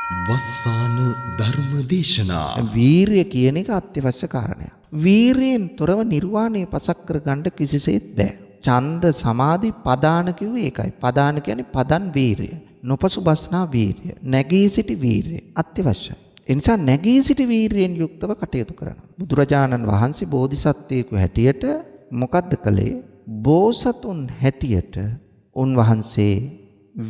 වස්සාන ධර්ම දේශනා වීරිය කියන එක අත්‍යවශ්‍ය කාරණයක්. වීරියෙන් තොරව නිර්වාණය පසක් කරගන්න කිසිසේත් බෑ. ඡන්ද සමාධි පදාන කිව්වේ ඒකයි. පදාන කියන්නේ පදන් වීරිය. නොපසුබස්නා වීරිය. නැගී සිටි වීරිය අත්‍යවශ්‍යයි. ඒ නිසා නැගී සිටි වීරියෙන් යුක්තව කටයුතු කරනවා. බුදුරජාණන් වහන්සේ බෝධිසත්වයෙකු හැටියට මොකද්ද කළේ? බෝසතුන් හැටියට උන්වහන්සේ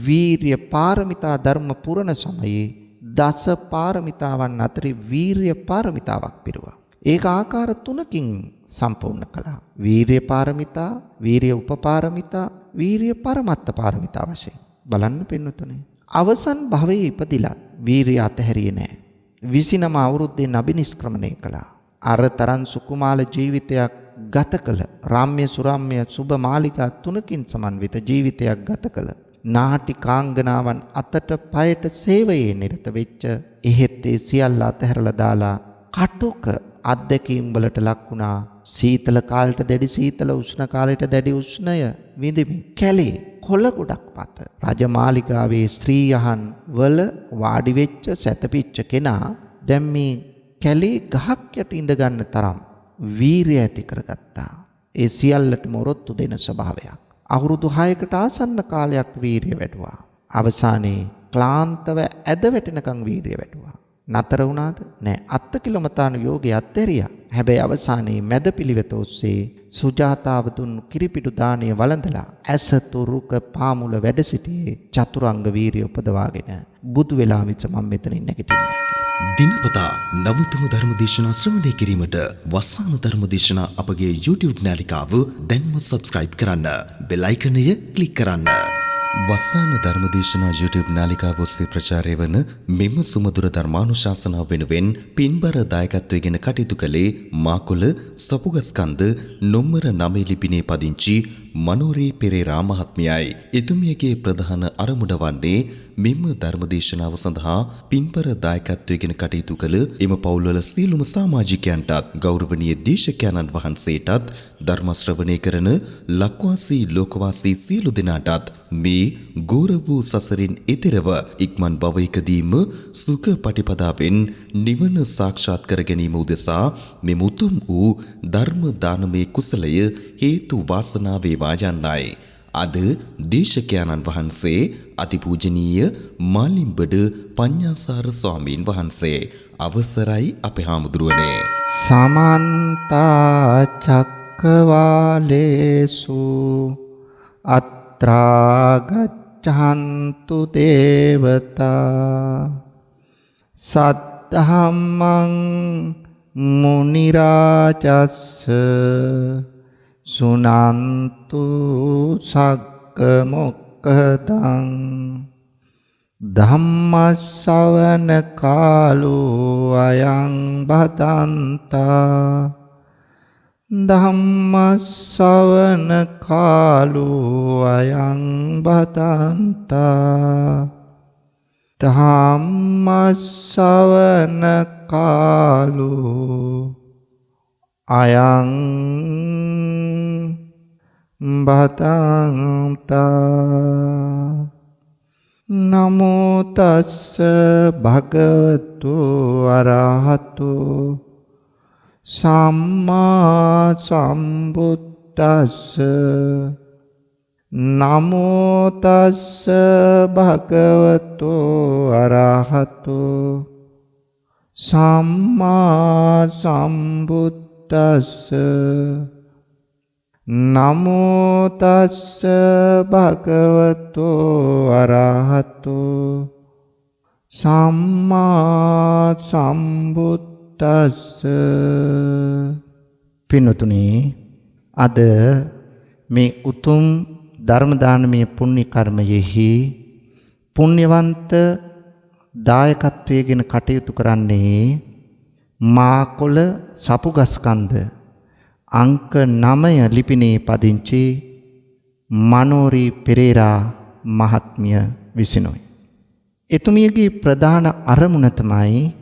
වීරිය පාරමිතා ධර්ම පුරණ සමයේ දස පාරමිතාවන් අතරේ වීරිය පාරමිතාවක් පිරුවා. ඒක ආකාර තුනකින් සම්පූර්ණ කළා. වීරිය පාරමිතා, වීරිය උපපාරමිතා, වීරිය පරමත්ත පාරමිතා වශයෙන්. බලන්න පින්නතුනේ. අවසන් භවයේ ඉපදිලා වීරිය අතහැරියේ නැහැ. 29 අවුරුද්දේ අබිනිෂ්ක්‍රමණය කළා. අර තරම් සුකුමාල ජීවිතයක් ගත කළ, රාම්‍ය සුරාම්‍ය සුබ මාලිකා තුනකින් සමන්විත ජීවිතයක් ගත කළ නාටි කාංගනාවන් අතට පයට සේවයේ නිරත වෙච්ච එහෙත් ඒ සියල්ල අතහැරලා දාලා කටුක අත්දැකීම් වලට ලක් වුණා. සීතල කාලයට දැඩි සීතල, උෂ්ණ කාලයට දැඩි උෂ්ණය විඳිමින් කැලේ කොළ ගොඩක් පත රජමාලිගාවේ ස්ත්‍රීයහන් වල වාඩි වෙච්ච සැතපිච්ච කෙනා දැන් මේ කැලේ ගහක් යට ඉඳ ගන්න තරම් වීරිය ඇති කරගත්තා. ඒ සියල්ලටම ඔරොත්තු දෙන ස්වභාවයක්. අවුරුදු 6කට ආසන්න කාලයක් වීරිය වැඩුවා. අවසානයේ ක්ලාන්තව ඇද වැටෙනකන් වීරිය වැඩුවා. නතර වුණාද? නෑ. අත්ති කිලෝමතාණු යෝගය අත්හැරියා. හැබැයි අවසානයේ මැද පිළිවෙත ඔස්සේ සුජාතාව දුන්නු කිරිපිඩු දාණය වළඳලා ඇසතු රුක පාමුල වැඩ සිටියේ චතුරංග වීරිය උපදවාගෙන බුදු වෙලා මිස මම මෙතනින් නැගිටින්නේ නෑ. දිනපතා නවතම ධර්ම දේශනා ශ්‍රවණය කිරීමට වස්සාන ධර්ම දේශනා අපගේ YouTube නාලිකාව දැන්ම subscribe කරන්න. බෙල් අයිකනය ක්ලික් කරන්න. වස්සාන ධර්ම දේශනා YouTube නාලිකාව ඔස්සේ ප්‍රචාරය වන මෙම සුමధుර ධර්මානුශාසනාව වෙනුවෙන් පින්බර දායකත්වයෙන් කටයුතු කළේ මාකොළ සපුගස්කන්ද නොම්බර 9 ලිපිනේ පදිංචි මනෝරී පෙරේරා මහත්මියයි. එතුමියගේ ප්‍රධාන අරමුණ වන්නේ මෙම ධර්ම දේශනාව සඳහා පින්බර දායකත්වයෙන් කටයුතු කළ එම පවුල්වල සියලුම සමාජිකයන්ටත් ගෞරවනීය දේශකයන්න් වහන්සේටත් ධර්ම ශ්‍රවණය කරන ලක්වාසී ලෝකවාසී සියලු දෙනාටත් මේ ගෝර වූ සසරින් එතරව ඉක්මන් භවයකදීම සුඛ පටිපදාවෙන් නිවන සාක්ෂාත් කර ගැනීම උදෙසා මෙම උතුම් වූ ධර්ම දානමය කුසලය හේතු වාසනා වේවා යන්නයි. අද දේශකයන්න් වහන්සේ අතිපූජනීය මාලිම්බඩ පඤ්ඤාසාර ස්වාමීන් වහන්සේ අවසරයි අපේ හාමුදුරුවනේ. සමන්ත චක්කවාලේසු අත්‍රාගච්ඡන්තු දේවතා සද්ධම්මං මුනි රාජස්ස සුනන්තු සග්ග මොක්ඛදං ධම්ම ශ්‍රවණ කාලෝ අයං බදන්තා ධම්ම ශ්‍රවණ කාලෝ අයං බදන්තා ධම්ම ශ්‍රවණ කාලෝ අයං බදන්තා නමෝ තස්ස භගවතු අරහතු සම්මා සම්බුද්දස්ස නමෝ තස්ස භගවතු අරහතු සම්මා සම්බුද්දස්ස නමෝ තස්ස භගවතු අරහතු සම්මා සම්බුද්දස්ස. පින්වතුනි, අද මේ උතුම් ධර්ම දානමය පුණ්‍ය කර්මයෙහි පුණ්‍යවන්ත දායකත්වයෙන් කටයුතු කරන්නේ මාකොළ සපුගස්කන්ද අංක 9 ලිපිනේ පදිංචි මනෝරී පෙරේරා මහත්මිය විසිනුයි. එතුමියගේ ප්‍රධාන අරමුණ තමයි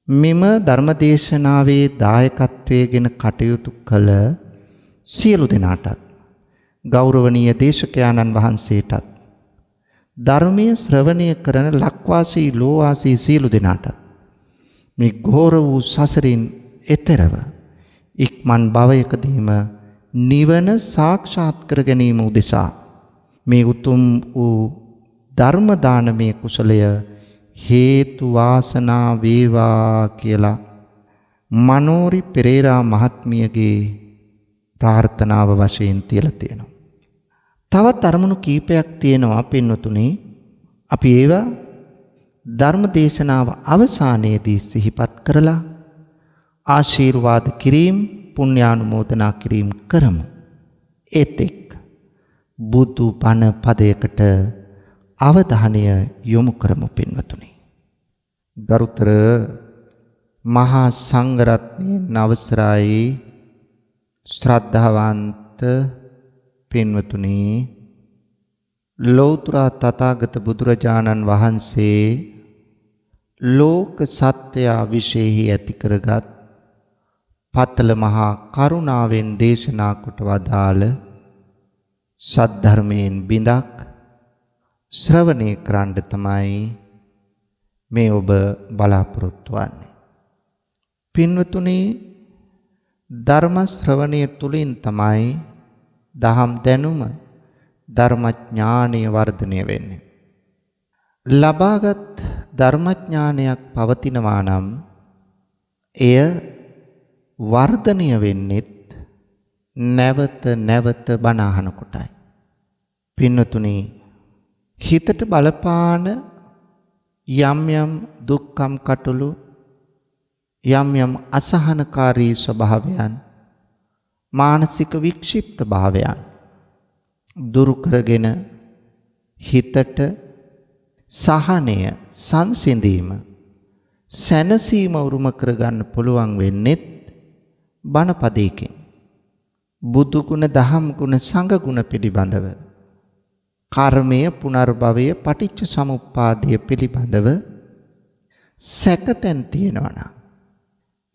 මෙම ධර්මදේශනාවේ දායකත්වයෙන් කටයුතු කළ සියලු දෙනාටත් ගෞරවනීය දේශකයන්න් වහන්සේටත් ධර්මයේ ශ්‍රවණය කරන ලක්වාසී ලෝවාසී සියලු දෙනාට මේ ඝෝර වූ සසරින් එතරව ඉක්මන් භවයකදීම නිවන සාක්ෂාත් කර ගැනීම උදෙසා මේ උතුම් වූ ධර්ම දානමය කුසලය හේතු වාසනා වේවා කියලා මනෝරි පෙරේරා මහත්මියගේ ප්‍රාර්ථනාව වශයෙන් තියලා තියෙනවා. තවත් අරමුණු කීපයක් තියෙනවා පින්වතුනි. අපි ඒවා ධර්ම දේශනාව අවසානයේදී සිහිපත් කරලා ආශිර්වාද කිරීම පුණ්‍යානුමෝදනා කිරීම කරමු. එතෙක් බුදු බණ පදයකට අවධානය යොමු කරමු පින්වතුනි. ගරුතර මහා සංඝරත්නයේ අවසරයි ශ්‍රද්ධාවන්ත පින්වතුනි, ලෞතර තථාගත බුදුරජාණන් වහන්සේ ලෝක සත්‍යය විශේෂෙහි ඇති කරගත් පතල මහා කරුණාවෙන් දේශනා කොට වදාළ සද්ධර්මයෙන් බිඳක් ශ්‍රවණය කරන්න තමයි මේ ඔබ බලාපොරොත්තු වෙන්නේ. පින්වතුනි, ධර්ම ශ්‍රවණය තුලින් තමයි දහම් දැනුම ධර්මඥානය වර්ධනය වෙන්නේ. ලබාගත් ධර්මඥානයක් පවතිනවා නම් එය වර්ධනය වෙන්නේත් නැවත නැවත බණ අහන කොටයි. පින්වතුනි, හිතට බලපාන යම් යම් දුක්ඛම් කටළු, යම් යම් අසහනකාරී ස්වභාවයන්, මානසික වික්ෂිප්ත භාවයන් දුරු කරගෙන හිතට සහනය, සංසිඳීම, සැනසීම උරුම කරගන්න පුළුවන් වෙන්නේ බණපදයකින්. බුදු ගුණ, දහම් ගුණ, සංඝ ගුණ පිළිබඳව, කර්මය, පුනර්භවය, පටිච්ච සමුප්පාදය පිළිබඳව සැකතැන් තියෙනවා නම්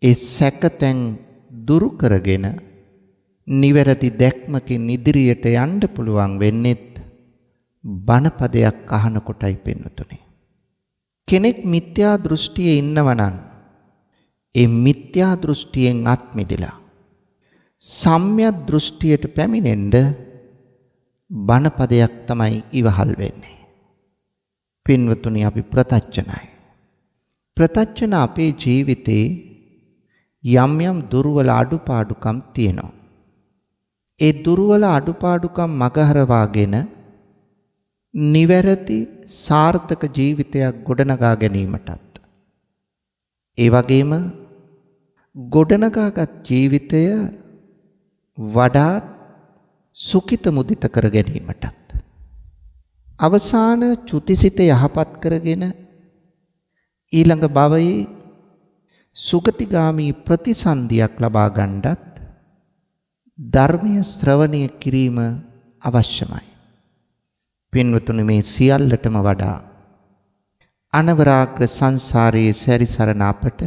ඒ සැකතැන් දුරු කරගෙන නිවැරදි දැක්මකින් ඉදිරියට යන්න පුළුවන් වෙන්නේත් බණපදයක් අහන කොටයි පින්වතුනි. කෙනෙක් මිත්‍යා දෘෂ්ටියේ ඉන්නවනම් ඒ මිත්‍යා දෘෂ්ටියෙන් අත් මිදලා සම්‍යක් දෘෂ්ටියට පැමිණෙන්න බණපදයක් තමයි ඉවහල් වෙන්නේ. පින්වතුනි, අපි ප්‍රත්‍යඥයි. ප්‍රත්‍යඥ අපේ ජීවිතේ යම් යම් දුර්වල අඩුපාඩුකම් තියෙනවා. ඒ දුර්වල අඩුපාඩුකම් මගහරවාගෙන නිවැරදි සාර්ථක ජීවිතයක් ගොඩනගා ගැනීමටත්, ඒ වගේම ගොඩනගාගත් ජීවිතය වඩාත් සුඛිත මුදිත කර ගැනීමටත්, අවසාන චුතිසිත යහපත් කරගෙන ඊළඟ භවයේ සුගතිගාමී ප්‍රතිසන්දියක් ලබා ගන්නත් ධර්මය ශ්‍රවණය කිරීම අවශ්‍යමයි. පින්වතුනි, මේ සියල්ලටම වඩා අනවරාග්‍ර සංසාරයේ සැරිසරන අපට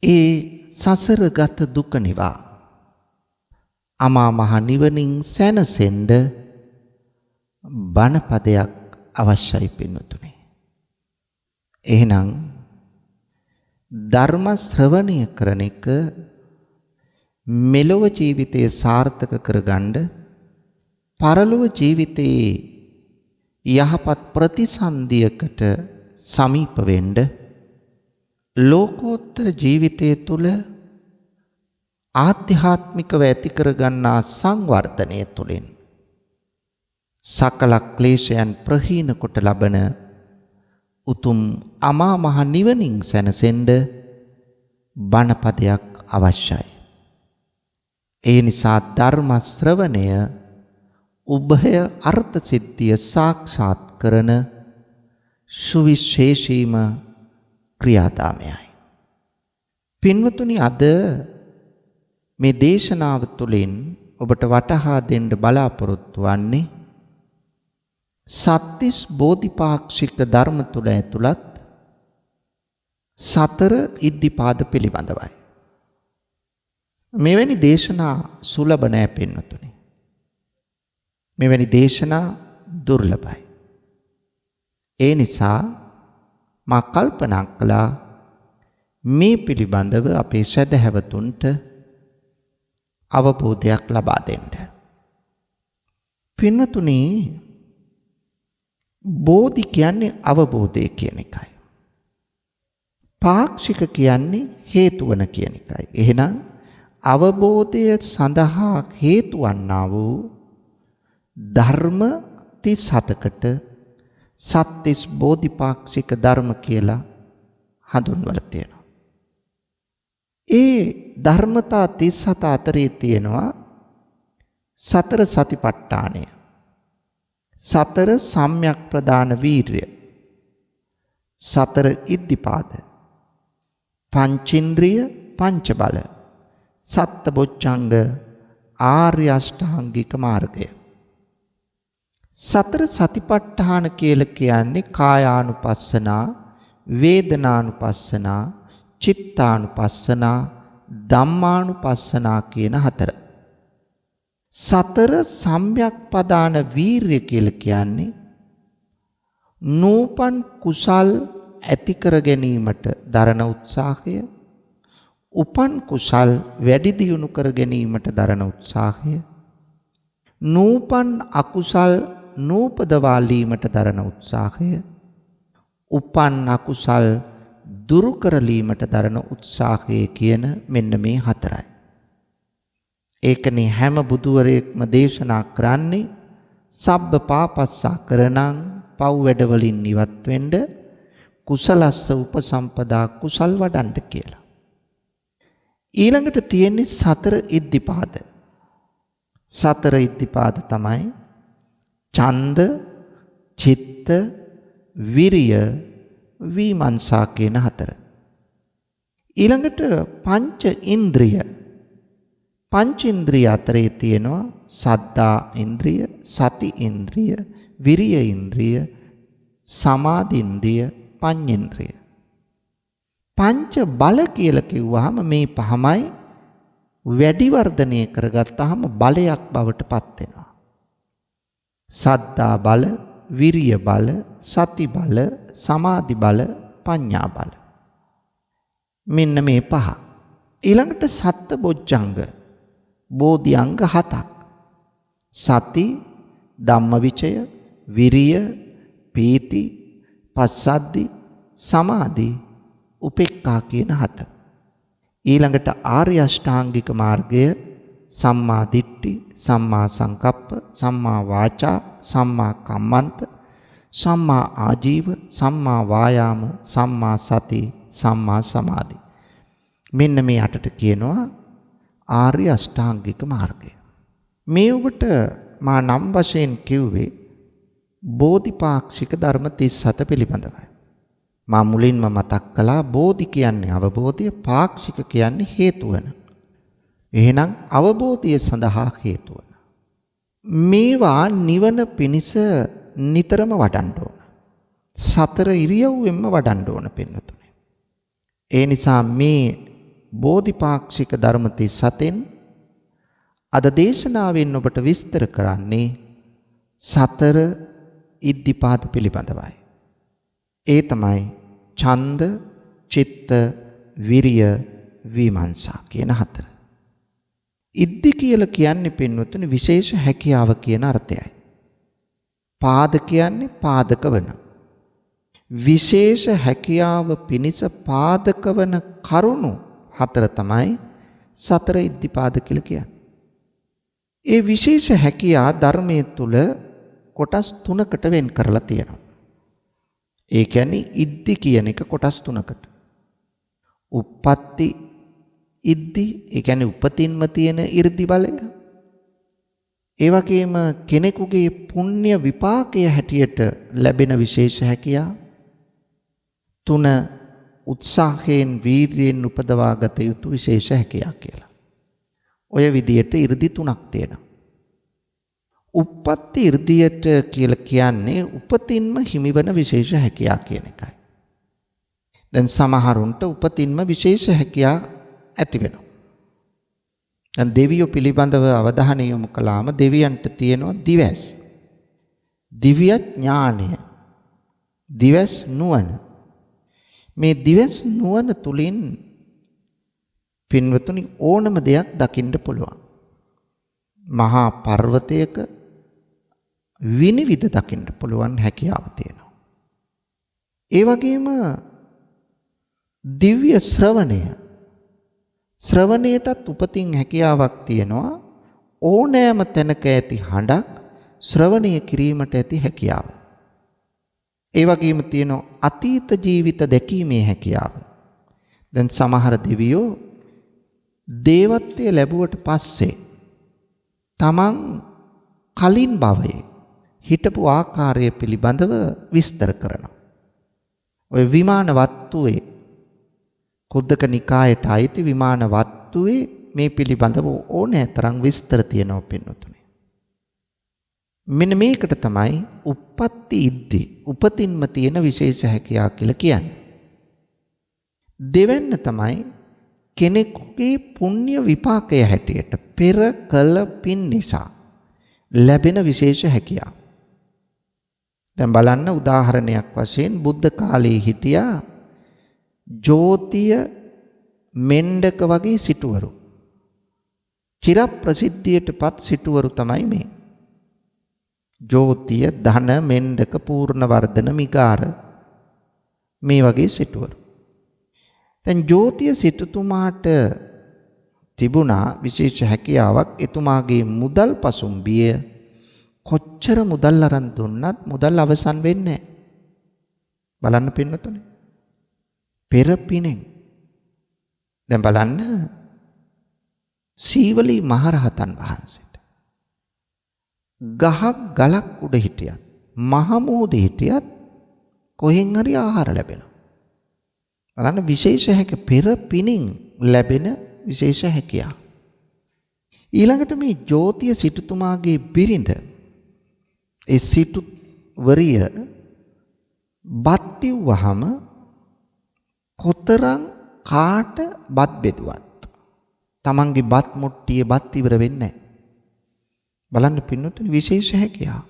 ඒ සසරගත දුක නිවා අමා මහ නිවනින් සැනසෙන්න බණපදයක් අවශ්‍යයි පින්වතුනි. එහෙනම් ධර්ම ශ්‍රවණය කරන එක මෙලොව ජීවිතයේ සාර්ථක කරගන්න, පරලොව ජීවිතයේ යහපත් ප්‍රතිසන්දියකට සමීප වෙන්න, ලෝකෝත්තර ජීවිතය තුළ ආධ්‍යාත්මිකව ඇති කරගන්නා සංවර්ධනය තුළින් සකල ක්ලේශයන් ප්‍රහීන කොට ලබන උතුම් අමා මහ නිවනින් සැනසෙන්න බණපදයක් අවශ්‍යයි. ඒ නිසා ධර්ම ශ්‍රවණය උභය අර්ථ සිද්ධිය සාක්ෂාත් කරන සුවිශේෂීම ක්‍රියාදාමයයි. පින්වතුනි, අද මේ දේශනාව තුළින් ඔබට වටහා දෙන්න බලාපොරොත්තු වන්නේ සත්‍තිස් බෝධිපාක්ෂික ධර්ම තුළ ඇතුළත් සතර ඉද්ධිපාද පිළිබඳවයි. මෙවැනි දේශනා සුලභ නෑ පින්වතුනි. මෙවැනි දේශනා දුර්ලභයි. ඒ නිසා මා කල්පනා කළා මේ පිළිබඳව අපේ සදහැවතුන්ට අවබෝධයක් ලබා දෙන්න. පින්වතුනි, බෝධි කියන්නේ අවබෝධය කියන එකයි. පාක්ෂික කියන්නේ හේතු වන කියන එකයි. එහෙනම් අවබෝධය සඳහා හේතු වන්නා වූ ධර්ම 37කට සත්‍තිස් බෝධිපාක්ෂික ධර්ම කියලා හඳුන්වලා තියෙනවා. ඒ ධර්මතා 37 අතරේ තියෙනවා සතර සතිපට්ඨානය, සතර සම්‍යක් ප්‍රදාන වීර්ය, සතර ඉද්ධිපාද, පංචේන්ද්‍රිය පංච බල, සත්බොච්චංග, ආර්ය අෂ්ටාංගික මාර්ගය. සතර සතිපට්ඨාන කියලා කියන්නේ කායානුපස්සනා, වේදනානුපස්සනා, චිත්තානුපස්සනා, ධම්මානුපස්සනා කියන හතර. සතර සම්‍යක් ප්‍රදාන වීර්ය කියලා කියන්නේ නූපන් කුසල් ඇති කර ගැනීමට දරන උත්සාහය, උපන් කුසල් වැඩි දියුණු කර ගැනීමට දරන උත්සාහය, නූපන් අකුසල් නූපදවාලීමට දරන උත්සාහය, උපන් අකුසල් දුරු කරලීමට දරන උත්සාහය කියන මෙන්න මේ හතරයි. ඒකනේ හැම බුදුවරයෙක්ම දේශනා කරන්නේ සබ්බ පාපස්සා කරණං පව් වැඩවලින් ඉවත් වෙන්න කුසලස්ස උපසම්පදා කුසල් වඩන්න කියලා. ඊළඟට තියෙන්නේ සතර ඉද්ධිපාද. සතර ඉද්ධිපාද තමයි ඡන්ද, චිත්ත, විරිය, විමර්ශා කියන හතර. ඊළඟට පංච ඉන්ද්‍රිය. පංච ඉන්ද්‍රිය අතරේ තියෙනවා සද්ධා ඉන්ද්‍රිය, සති ඉන්ද්‍රිය, විරිය ඉන්ද්‍රිය, සමාධි ඉන්ද්‍රිය, පඤ්ඤේන්ද්‍රිය. පංච බල කියලා කිව්වහම මේ පහමයි වැඩි වර්ධනය කරගත්තාම බලයක් බවට පත් වෙනවා. සද්ධා බල, විරිය බල, සති බල, සමාධි බල, පඤ්ඤා බල. මෙන්න මේ පහ. ඊළඟට සත්බොච්චංග බෝධි අංග 7ක්. සති, ධම්මවිචය, විරිය, පීති, පස්සද්ධි, සමාධි, උපේක්ඛා කියන 7. ඊළඟට ආර්ය අෂ්ටාංගික මාර්ගය සම්මා දිට්ඨි, සම්මා සංකප්ප, සම්මා වාචා, සම්මා කම්මන්ත, සම්මා ආජීව, සම්මා වායාම, සම්මා සති, සම්මා සමාධි. මෙන්න මේ 8ට කියනවා ආර්ය අෂ්ටාංගික මාර්ගය. මේ ඔබට මා නම් වශයෙන් කිව්වේ බෝධිපාක්ෂික ධර්ම 37 පිළිබඳවයි. මා මුලින්ම මතක් කළා බෝධි කියන්නේ අවබෝධය, පාක්ෂික කියන්නේ හේතු වෙන. එහෙනම් අවබෝධය සඳහා හේතු වෙන. මේවා නිවන පිණිස නිතරම වඩන්න ඕන. සතර ඉරියව්වෙන්ම වඩන්න ඕන පින්නතුනේ. ඒ නිසා මේ බෝධිපාක්ෂික ධර්ම 37න් අද දේශනාවෙන් ඔබට විස්තර කරන්නේ සතර ඉද්ධිපාද පිළිබඳවයි. ඒ තමයි ඡන්ද, චිත්ත, විරිය, විමර්ශා කියන හතර. ඉද්ධි කියලා කියන්නේ පින්වතුනි විශේෂ හැකියාව කියන අර්ථයයි. පාද කියන්නේ පාදක වන. විශේෂ හැකියාව පිණිස පාදක වන කරුණු හතර තමයි සතර ඉද්ධිපාද කියලා කියන්නේ. ඒ විශේෂ හැකියා ධර්මයේ තුල කොටස් 3කට වෙන් කරලා තියෙනවා. ඒ කියන්නේ ඉද්ධි කියන එක කොටස් 3කට. උප්පත්ති ඉද්ධි, ඒ කියන්නේ උපතින්ම තියෙන 이르දි බලය. ඒ වගේම කෙනෙකුගේ පුණ්‍ය විපාකය හැටියට ලැබෙන විශේෂ හැකියාව. 3 උත්සාහයෙන් වීර්යයෙන් උපදවාගත යුතු විශේෂ හැකියාව කියලා. ඔය විදිහට 이르දි 3ක් තියෙනවා. උප්පත්ති 이르දියට කියලා කියන්නේ උපතින්ම හිමිවන විශේෂ හැකියාව කියන එකයි. දැන් සමහරුන්ට උපතින්ම විශේෂ හැකියාව ඇති වෙනවා. දැන් දෙවියෝ පිළිබඳව අවධානය යොමු කළාම දෙවියන්ට තියෙනවා දිවැස්. දිව්‍ය ඥානය, දිවස් නුවණ. මේ දිවස් නුවණ තුලින් පින්වතුනි ඕනම දෙයක් දකින්න පුළුවන්. මහා පර්වතයක විනිවිද දකින්න පුළුවන් හැකියාව තියෙනවා. ඒ වගේම දිව්‍ය ශ්‍රවණයටත් උපතින් හැකියාවක් තියෙනවා. ඕනෑම තැනක ඇති හඬක් ශ්‍රවණය කිරීමට ඇති හැකියාව. ඒ වගේම තියෙනවා අතීත ජීවිත දැකීමේ හැකියාව. දැන් සමහර දෙවියෝ දේවත්වයේ ලැබුවට පස්සේ තමන් කලින් භවයේ හිටපු ආකාරය පිළිබඳව විස්තර කරනවා. ඔය විමාන වත්තුවේ කුද්දක නිකායට අයිති විමාන වත්තුවේ මේ පිළිබඳව ඕනෑ තරම් විස්තර තියෙනවා පින්වතුනි. මෙන්න මේකට තමයි උප්පත්ති ඉද්දි උපතින්ම තියෙන විශේෂ හැකියාව කියලා කියන්නේ. දෙවෙන්න තමයි කෙනෙකුගේ පුණ්‍ය විපාකය හැටියට පෙර කළ පින් නිසා ලැබෙන විශේෂ හැකියාව. දැන් බලන්න උදාහරණයක් වශයෙන් බුද්ධ කාලයේ හිටියා ජෝතිය මෙණ්ඩක වගේ සිටුවරු. චිර ප්‍රසිද්ධියටපත් සිටුවරු තමයි මේ. ජෝතිය, ධන, මෙණ්ඩක, පූර්ණවර්ධන, මිගාර මේ වගේ සිටුවරු. දැන් ජෝතිය සිටුතුමාට තිබුණා විශේෂ හැකියාවක්. එතුමාගේ මුදල් පසුම්බිය කොච්චර මුදල් අරන් දුන්නත් මුදල් අවසන් වෙන්නේ නැහැ. බලන්න පින්නතුනේ. පෙර පිනෙන්. දැන් බලන්න සීවලී මහරහතන් වහන්සේට ගහක් ගලක් උඩ හිටියත් මහ මුහුදේ හිටියත් කොහෙන් හරි ආහාර ලැබෙනවා. බලන්න විශේෂ හැකිය පෙර පිනින් ලැබෙන විශේෂ හැකියාව. ඊළඟට මේ ජෝතිය සිටුතුමාගේ බිරිඳ ඒ සිටුවරිය බත් ඉව්වහම කොතරම් කාට බත් බෙදුවත් තමන්ගේ බත් මුට්ටියේ බත් ඉවර වෙන්නේ නැහැ. බලන්න පින්නතුනි විශේෂ හැකියාව.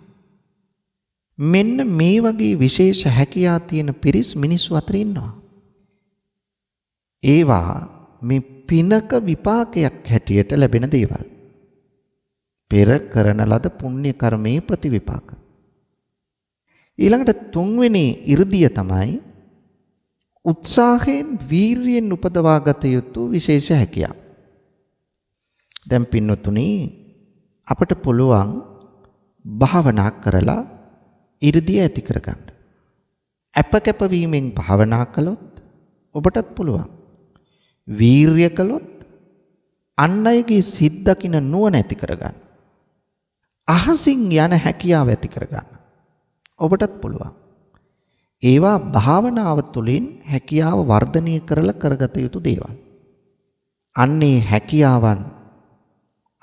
මෙන්න මේ වගේ විශේෂ හැකියාව තියෙන පිරිස් මිනිස්සු අතර ඉන්නවා. ඒවා මේ පිනක විපාකයක් හැටියට ලැබෙන දේවල්. පෙර කරන ලද පුණ්‍ය කර්මයේ ප්‍රතිවිපාක. ඊළඟට තුන්වෙනි 이르දිය තමයි උත්සාහයෙන් වීරියෙන් උපදවා ගත යුතු විශේෂ හැකියාව. දැන් පින්නතුනි අපට පුළුවන් භාවනා කරලා 이르දිය ඇති කරගන්න. අපකැප වීමෙන් භාවනා කළොත් ඔබටත් පුළුවන්. වීරිය කළොත් අන් අයගේ සිත් දකින නුවණ ඇති කරගන්න. අහසින් යන හැකියාව ඇති කරගන්න. ඔබටත් පුළුවන්. ඒවා භාවනාව තුළින් හැකියාව වර්ධනය කරලා කරගත යුතු දේවල්. අන්නේ හැකියාවන්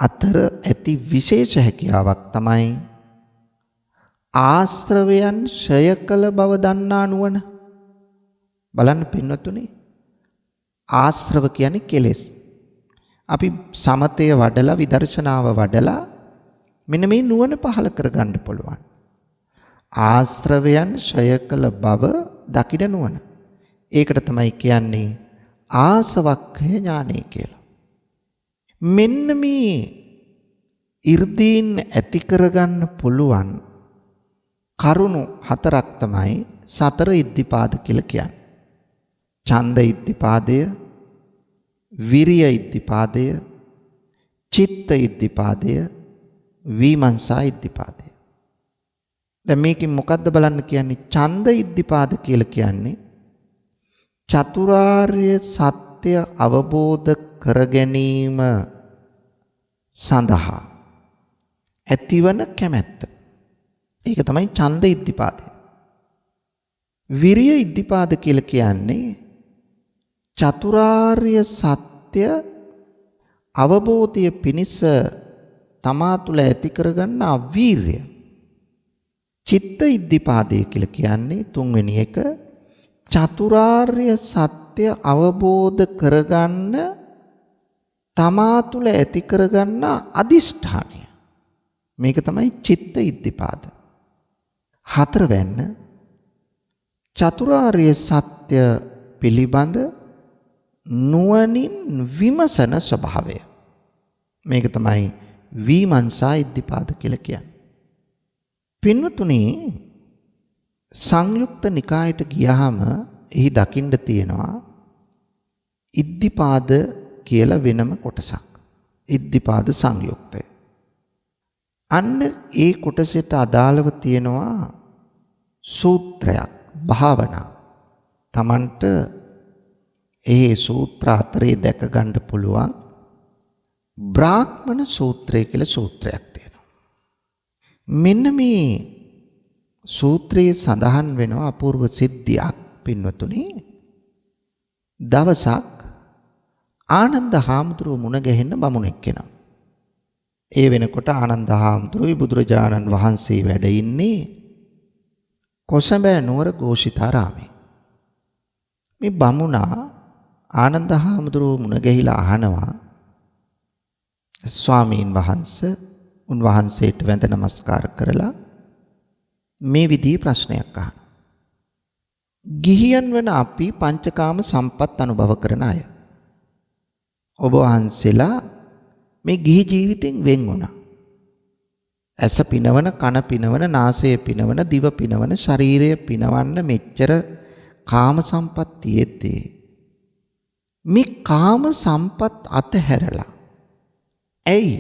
අතර ඇති විශේෂ හැකියාවක් තමයි ආශ්‍රවයන් ඡය කළ බව දන්නා නුවණ. බලන්න පින්වතුනි ආශ්‍රව කියන්නේ කෙලෙස්. අපි සමතය වඩලා විදර්ශනාව වඩලා මෙන්න මේ නුවණ පහළ කරගන්න පුළුවන්. ආශ්‍රවයන් ඡය කළ බව දකින නුවණ. ඒකට තමයි කියන්නේ ආසවක්ඛය ඥානය කියලා. මෙන්න මේ 이르දීන් ඇති කරගන්න පුළුවන් කරුණු හතරක් තමයි සතර ඉද්ධිපාද කියලා කියන්නේ. ඡන්ද ඉද්ධිපාදය, විරිය ඉද්ධිපාදය, චිත්ත ඉද්ධිපාදය, විමර්ශා ඉද්ධිපාදය. දැන් මේකෙන් මොකද්ද බලන්න කියන්නේ? ඡන්ද ඉද්ධිපාද කියලා කියන්නේ චතුරාර්ය සත්‍ය අවබෝධ කර ගැනීම සඳහා ඇතිවන කැමැත්ත. ඒක තමයි ඡන්ද ඉද්ධිපාදය. විරිය ඉද්ධිපාද කියලා කියන්නේ චතුරාර්ය සත්‍ය අවබෝධය පිණිස තමා තුළ ඇති කරගන්නා වීරිය. චිත්ත ඉද්ධිපාදය කියලා කියන්නේ තුන්වෙනි එක චතුරාර්ය සත්‍ය අවබෝධ කරගන්න තමා තුළ ඇති කරගන්නා අදිෂ්ඨානය. මේක තමයි චිත්ත ඉද්ධිපාද. හතරවැන්න චතුරාර්ය සත්‍ය පිළිබඳ නුවණින් විමසන ස්වභාවය. මේක තමයි විමර්ශා ඉද්ධිපාද කියලා කියන්නේ. පින්වතුනි, සංයුක්ත නිකායට ගියාම එහි දකින්න තියෙනවා ඉද්ධිපාද කියලා වෙනම කොටසක්. ඉද්ධිපාද සංයුක්තය. අන්න ඒ කොටසට අදාළව තියෙනවා සූත්‍රයක්, භාවනා. Tamanට ඒ සූත්‍ර අතරේ දැක ගන්න පුළුවන් බ්‍රාහ්මණ සූත්‍රය කියලා සූත්‍රයක් තියෙනවා. මෙන්න මේ සූත්‍රයේ සඳහන් වෙනවා අපූර්ව සිද්ධියක් පින්වතුනි. දවසක් ආනන්ද හාමුදුරුව මුණ ගැහෙන්න බමුණෙක් එනවා. ඒ වෙනකොට ආනන්ද හාමුදුරුවෝ බුදුරජාණන් වහන්සේ වැඩ ඉන්නේ කොසඹෑ නුවර ഘോഷිතාරාමේ. මේ බමුණා ආනන්ද හාමුදුරුවෝ මුණ ගැහිලා අහනවා, ස්වාමීන් වහන්සේ උන්වහන්සේට වැඳ නමස්කාර කරලා මේ විදිහේ ප්‍රශ්නයක් අහනවා. ගිහියන් වන අපි පංචකාම සම්පත් අනුභව කරන අය. ඔබ වහන්සේලා මේ ගිහි ජීවිතෙන් වෙන් වුණා. ඇස පිනවන, කන පිනවන, නාසය පිනවන, දිව පිනවන, ශරීරය පිනවන්න මෙච්චර කාම සම්පත් තියෙද්දී මේ කාම සම්පත් අතහැරලා ඇයි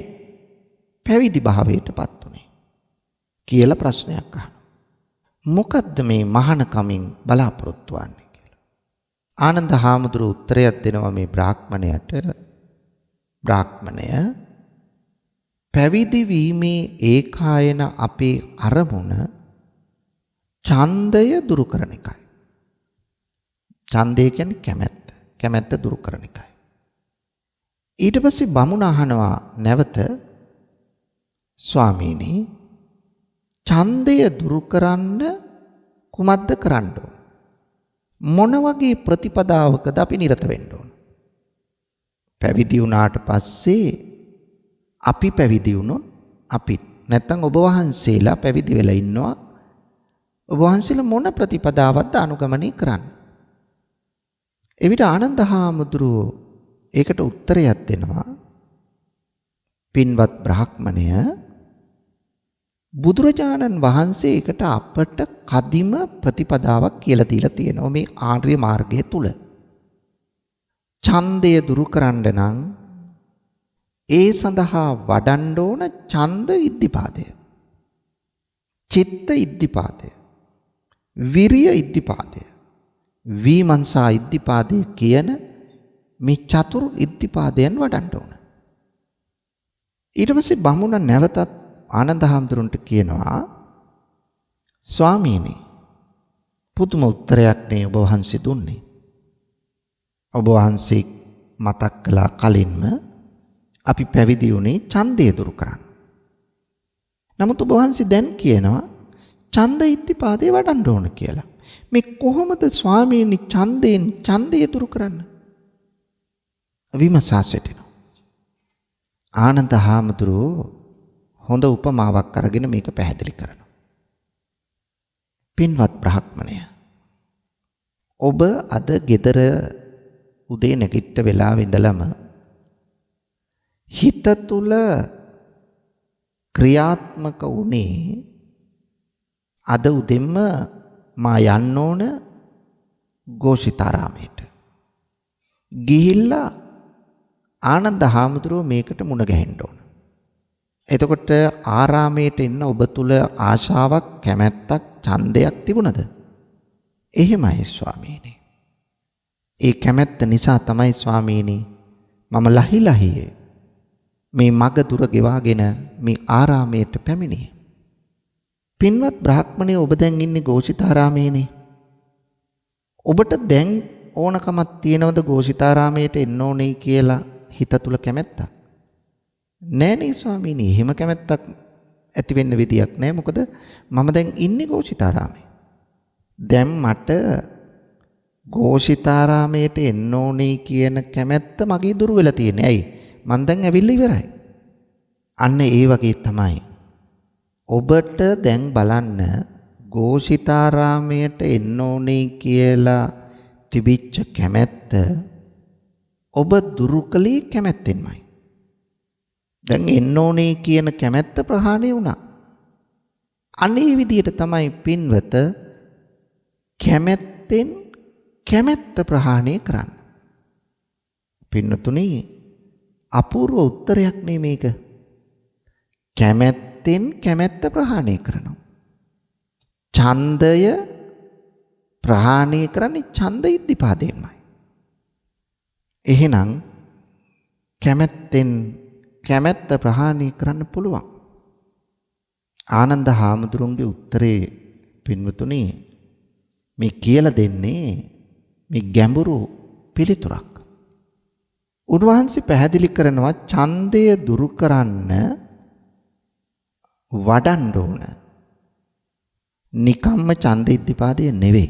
පැවිදි භාවයටපත් උනේ කියලා ප්‍රශ්නයක් අහනවා. මොකද්ද මේ මහානකමින් බලාපොරොත්තු වෙන්නේ කියලා. ආනන්ද හාමුදුරුවෝ උත්තරයක් දෙනවා මේ බ්‍රාහ්මණයට. බ්‍රාහ්මණය, පැවිදි වීමේ ඒකායන අපේ අරමුණ ඡන්දය දුරු කරන එකයි. ඡන්දය කියන්නේ කැමැත්ත. කැමැත්ත දුරු කරන එකයි. ඊට පස්සේ බමුණ අහනවා නැවත, ස්වාමීනි, ඡන්දය දුරු කරන්න කුමක්ද කරන්න ඕන? මොන වගේ ප්‍රතිපදාවකද අපි නිරත වෙන්න ඕන? පැවිදි වුණාට පස්සේ අපි පැවිදි වුණොත් අපි නැත්තම් ඔබ වහන්සේලා පැවිදි වෙලා ඉන්නවා. ඔබ වහන්සේලා මොන ප්‍රතිපදාවක්ද අනුගමනය කරන්නේ? එවිට ආනන්ද හාමුදුරුවෝ ඒකට උත්තරයක් දෙනවා. පින්වත් බ්‍රාහ්මණය, බුදුරජාණන් වහන්සේ ඒකට අපට කදිම ප්‍රතිපදාවක් කියලා දීලා තියෙනවා මේ ආර්ය මාර්ගය තුල. ඡන්දය දුරු කරන්න නම් ඒ සඳහා වඩන්න ඕන ඡන්ද ඉද්ධිපාදය, චිත්ත ඉද්ධිපාදය, විරිය ඉද්ධිපාදය, විමර්ශා ඉද්ධිපාදය කියන මේ චතුරු ඉද්ධිපාදයන් වඩන්න ඕන. ඊට පස්සේ බමුණ නැවතත් ආනන්ද හාමුදුරන්ට කියනවා, ස්වාමීනි, පුදුම උත්තරයක් නේ ඔබ වහන්සේ දුන්නේ. ඔබ වහන්සේ මතක් කළා කලින්ම අපි පැවිදි වුණේ ඡන්දය දුරු කරන්න. නමුත් ඔබ වහන්සේ දැන් කියනවා ඡන්ද ඉද්ධිපාදේ වඩන්න ඕන කියලා. මේ කොහොමද ස්වාමීනි ඡන්දයෙන් ඡන්දය දුරු කරන්න? විමසා සිටිනවා. ආනන්ද හාමුදුරුවෝ හොඳ උපමාවක් අරගෙන මේක පැහැදිලි කරනවා. පින්වත් බ්‍රාහ්මණය, ඔබ අද ගෙදර උදේ නැගිට වෙලාවෙ ඉඳලම හිත තුල ක්‍රියාත්මක වුණේ අද උදෙන්ම මා යන්න ඕන ഘോഷිතාරාමයට. ගිහිල්ලා ආනන්ද හාමුදුරුවෝ මේකට මුණ ගැහෙන්න ඕන. එතකොට ආරාමයට එන්න ඔබ තුල ආශාවක්, කැමැත්තක්, ඡන්දයක් තිබුණද? එහෙමයි ස්වාමීනි. ඒ කැමැත්ත නිසා තමයි ස්වාමීනි මම ලහියේ මේ මග දුර ගෙවාගෙන මේ ආරාමයට පැමිණියේ. පින්වත් බ්‍රාහ්මණය, ඔබ දැන් ඉන්නේ ഘോഷිතාරාමයේනේ. ඔබට දැන් ඕනකමක් තියෙනවද ഘോഷිතාරාමයට එන්න ඕනේ කියලා හිත තුල කැමැත්තක්? නෑනේ ස්වාමීනි, එහෙම කැමැත්තක් ඇති වෙන්න විදියක් නෑ. මොකද මම දැන් ඉන්නේ ഘോഷිතාරාමේ. දැන් මට ഘോഷිතාරාමයට එන්න ඕනේ කියන කැමැත්ත මගේ දුර වෙලා තියෙන්නේ. ඇයි? මං දැන් ඇවිල්ලා ඉවරයි. අන්න ඒ වගේ තමයි ඔබට දැන් බලන්න ഘോෂිතාරාමයට එන්න ඕනේ කියලා තිබිච්ච කැමැත්ත ඔබ දුරු කළේ කැමැත්තෙන්මයි. දැන් එන්න ඕනේ කියන කැමැත්ත ප්‍රහාණය වුණා. අනේ විදියට තමයි පින්වත කැමැත්තෙන් කැමැත්ත ප්‍රහාණය කරන්න. පින්නතුනි අපූර්ව උත්තරයක් නේ මේක. කැමැත්තෙන් කැමැත්ත ප්‍රහාණය කරනවා. ඡන්දය ප්‍රහාණය කරන්නේ ඡන්ද ඉද්ධිපාදයෙන්මයි. එහෙනම් කැමැත්තෙන් කැමැත්ත ප්‍රහාණය කරන්න පුළුවන්. ආනන්ද හාමුදුරුවන්ගේ උත්තරේ පින්වතුනි මේ කියලා දෙන්නේ මේ ගැඹුරු පිළිතුරක්. උන්වහන්සේ පැහැදිලි කරනවා ඡන්දය දුරු කරන්න වඩන්න ඕන. නිකම්ම ඡන්ද ඉද්ධිපාදය නෙවෙයි.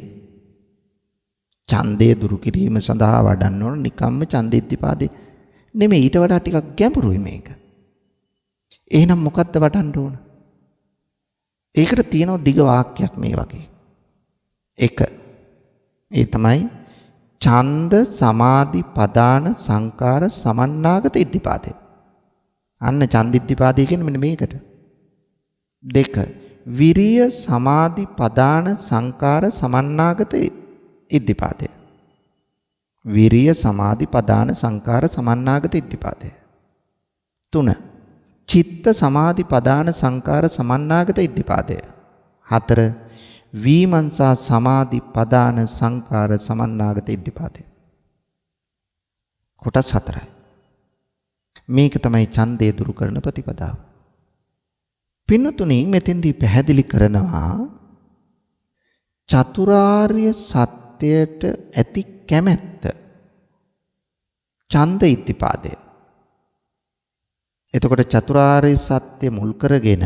ඡන්දය දුරු කිරීම සඳහා වඩන්න ඕන නිකම්ම ඡන්ද ඉද්ධිපාදය නෙමෙයි. ඊට වඩා ටිකක් ගැඹුරුයි මේක. එහෙනම් මොකද්ද වඩන්න ඕන? ඒකට තියෙනවා දිග වාක්‍යයක් මේ වගේ. 1. ඒ තමයි ඡන්ද සමාධි පදාන සංකාර සමන්නාගත ඉද්ධිපාදය. අන්න ඡන්ද ඉද්ධිපාදය කියන්නේ මෙන්න මේකට. 2. විරිය සමාධි පදාන සංකාර සමන්නාගත ඉද්ධිපාදය. විරිය සමාධි පදාන සංකාර සමන්නාගත ඉද්ධිපාදය. 3. චිත්ත සමාධි පදාන සංකාර සමන්නාගත ඉද්ධිපාදය. 4. වීමංසා සමාධි පදාන සංකාර සමන්නාගත ඉද්ධිපාදය. කොටස් 4යි. මේක තමයි ඡන්දය දුරු කරන ප්‍රතිපදාව. පින්නතුනි මෙතෙන්දී පැහැදිලි කරනවා චතුරාර්ය සත්‍යයට ඇති කැමැත්ත ඡන්ද ඉද්ධිපාදය. එතකොට චතුරාර්ය සත්‍ය මුල් කරගෙන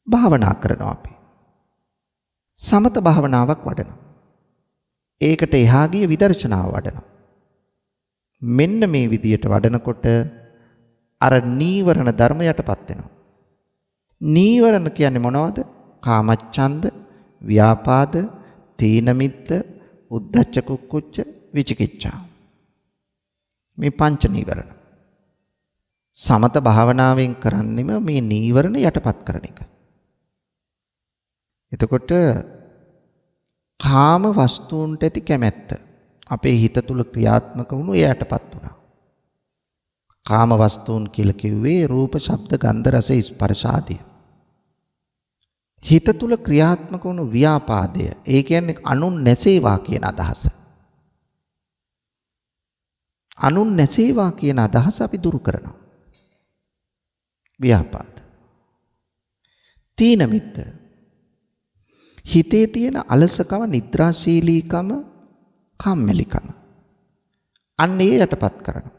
භාවනා කරනවා අපි. සමත භාවනාවක් වඩනවා. ඒකට එහා ගිය විදර්ශනාව වඩනවා. මෙන්න මේ විදියට වඩනකොට අර නීවරණ ධර්ම යටපත් වෙනවා. නීවරණ කියන්නේ මොනවද? කාමච්ඡන්ද, ව්‍යාපාද, තීන මිද්ද, උද්ධච්ච කුක්කුච්ච, විචිකිච්ඡා. මේ පංච නීවරණ. සමත භාවනාවෙන් කරන්නෙම මේ නීවරණ යටපත් කරන එක. එතකොට කාම වස්තුන්ට ඇති කැමැත්ත අපේ හිත තුල ක්‍රියාත්මක වුණු එයටපත් වුණා. කාම වස්තුන් කියලා කිව්වේ රූප, ශබ්ද, ගන්ධ, රස, ස්පර්ශ ආදී. හිත තුල ක්‍රියාත්මක වුණු ව්‍යාපාදය, ඒ කියන්නේ අනුන් නැසේවා කියන අදහස. අනුන් නැසේවා කියන අදහස අපි දුරු කරනවා. ව්‍යාපාද. තීන මිද්ද. හිතේ තියෙන අලසකම, නිද්‍රාශීලීකම, කම්මැලිකම. අන්න ඒ යටපත් කරනවා.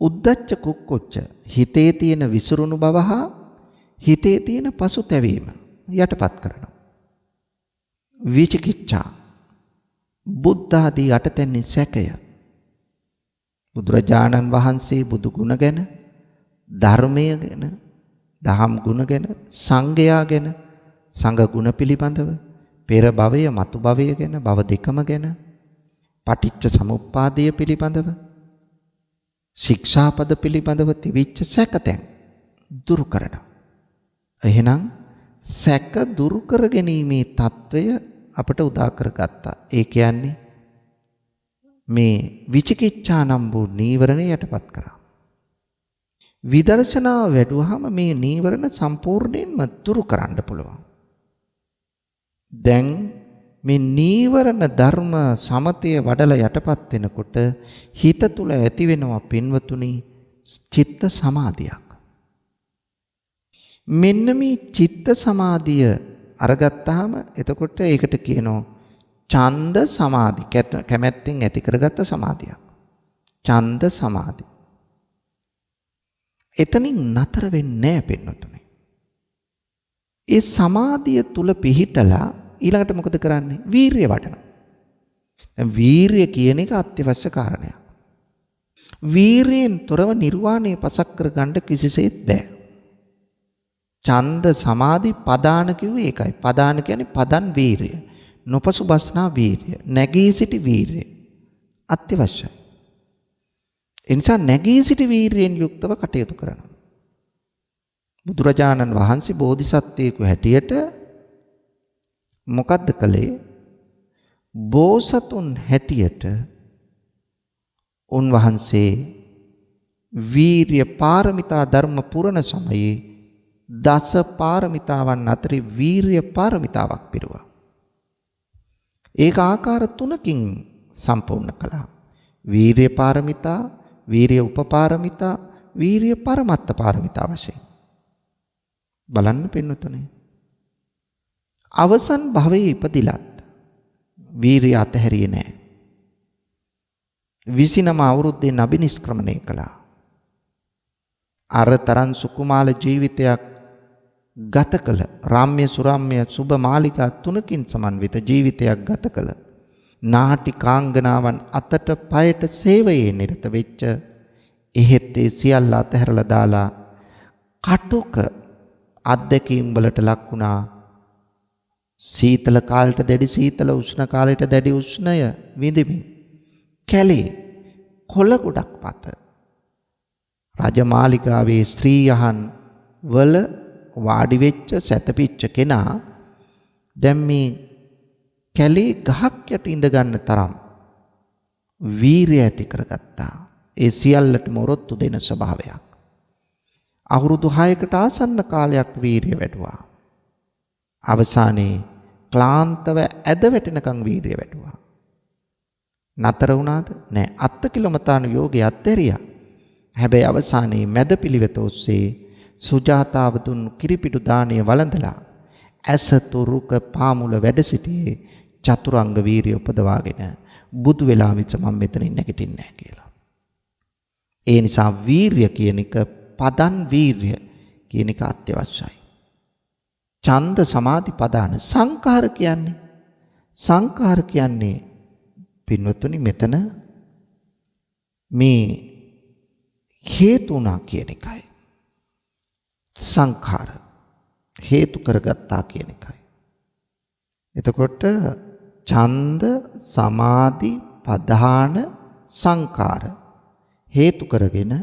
උද්ධච්ච කුක්කුච්ච. හිතේ තියෙන විසිරුණු බව හා හිතේ තියෙන පසුතැවීම යටපත් කරනවා. විචිකිච්ඡා. බුද්ධ ආදී යටතැන්නේ සැකය. බුදුරජාණන් වහන්සේ බුදු ගුණ ගැන, ධර්මය ගැන, දහම් ගුණ ගැන, සංඝයා ගැන, සංඝ ගුණ පිළිබඳව, පෙර භවය, මතු භවය ගැන, භව දෙකම ගැන, පටිච්ච සමුප්පාදය පිළිබඳව, ශික්ෂාපද පිළිබඳව තිබිච්ච සැකතැන් දුරු කරනවා. එහෙනම් සැක දුරු කර ගැනීමේ తত্ত্বය අපට උදා කරගත්තා. ඒ කියන්නේ මේ විචිකිච්ඡා නම් වූ නීවරණය යටපත් කරා. විදර්ශනාව වැඩුවාම මේ නීවරණ සම්පූර්ණයෙන්ම දුරු කරන්න පුළුවන්. දැන් මේ නීවරණ ධර්ම සමතය වඩලා යටපත් වෙනකොට හිත තුල ඇති වෙනවා පින්වතුනි චිත්ත සමාධියක්. මෙන්න මේ චිත්ත සමාධිය අරගත්තාම එතකොට ඒකට කියනවා ඡන්ද සමාධි, කැමැත්තෙන් ඇති කරගත්ත සමාධියක්. ඡන්ද සමාධි. එතනින් නතර වෙන්නේ නැහැ පින්වතුනි. ඒ සමාධිය තුල පිහිටලා ඊළඟට මොකද කරන්නේ? වීරිය වඩනවා. දැන් වීරිය කියන එක අත්‍යවශ්‍ය කාරණයක්. වීරියෙන් තොරව නිර්වාණය පසක් කර ගන්න කිසිසේත් බෑ. ඡන්ද සමාධි පදාන කිව්වේ ඒකයි. පදාන කියන්නේ පදන් වීරිය. නොපසුබස්නා වීරිය. නැගී සිටි වීරිය. අත්‍යවශ්‍යයි. ඒ නිසා නැගී සිටි වීරියෙන් යුක්තව කටයුතු කරනවා. බුදුරජාණන් වහන්සේ බෝධිසත්වයෙකු හැටියට මොකද්ද කළේ? බෝසතුන් හැටියට උන්වහන්සේ වීරිය පාරමිතා ධර්ම පුරණ සමයේ දස පාරමිතාවන් අතරේ වීරිය පාරමිතාවක් පිරුවා. ඒක ආකාර තුනකින් සම්පූර්ණ කළා. වීරිය පාරමිතා, වීරිය උපපාරමිතා, වීරිය පරමත්ත පාරමිතා වශයෙන්. බලන්න පින්නතුනේ. අවසන් භවයේ ඉපදිලත් වීරිය අතහැරියේ නැහැ. 29 අවුරුද්දේ අභිනිෂ්ක්‍රමණය කළා. අර තරම් සුකුමාල ජීවිතයක් ගත කළ රාම්‍ය සුරාම්‍ය සුබ මාලිකා තුනකින් සමන්විත ජීවිතයක් ගත කළ නාටි කාංගනාවන් අතට පයට සේවයේ නිරත වෙච්ච එහෙත් ඒ සියල්ල අතහැරලා දාලා කටුක අත්දැකීම් වලට ලක් වුණා. සීතල කාලයට දැඩි සීතල, උෂ්ණ කාලයට දැඩි උෂ්ණය විඳිමින් කැලේ කොළ ගොඩක් පත රජමාලිගාවේ ස්ත්‍රීයහන් වල වාඩි වෙච්ච සැතපිච්ච කෙනා දැන් මේ කැලේ ගහක් යට ඉඳ ගන්න තරම් වීරිය ඇති කරගත්තා. ඒ සියල්ලටම ඔරොත්තු දෙන ස්වභාවයක්. අවුරුදු 6කට ආසන්න කාලයක් වීරිය වැඩුවා. අවසානයේ ක්ලාන්තව ඇද වැටෙනකන් වීරිය වැඩුවා. නතර වුණාද? නෑ. අත්ත කිලමතාණු යෝගයේ අත්හැරියා. හැබැයි අවසානයේ මැද පිළිවෙත ඔස්සේ සුජාතාව දුන්නු කිරිපිටු දාණය වළඳලා ඇසතුරුක පාමුල වැඩ සිටියේ චතුරංග වීරිය උපදවාගෙන බුදු වෙලා විච මම මෙතනින් නැගිටින්නේ නැහැ කියලා. ඒ නිසා වීරිය කියන එක පදන් වීරිය කියන එක අත්‍යවශ්‍යයි. ඡන්ද සමාධි පදාන සංඛාර කියන්නේ පින්වත්නි මෙතන මේ හේතුණා කියන එකයි. සංඛාර හේතු කරගත්තා කියන එකයි. එතකොට ඡන්ද සමාධි පදාන සංඛාර හේතු කරගෙන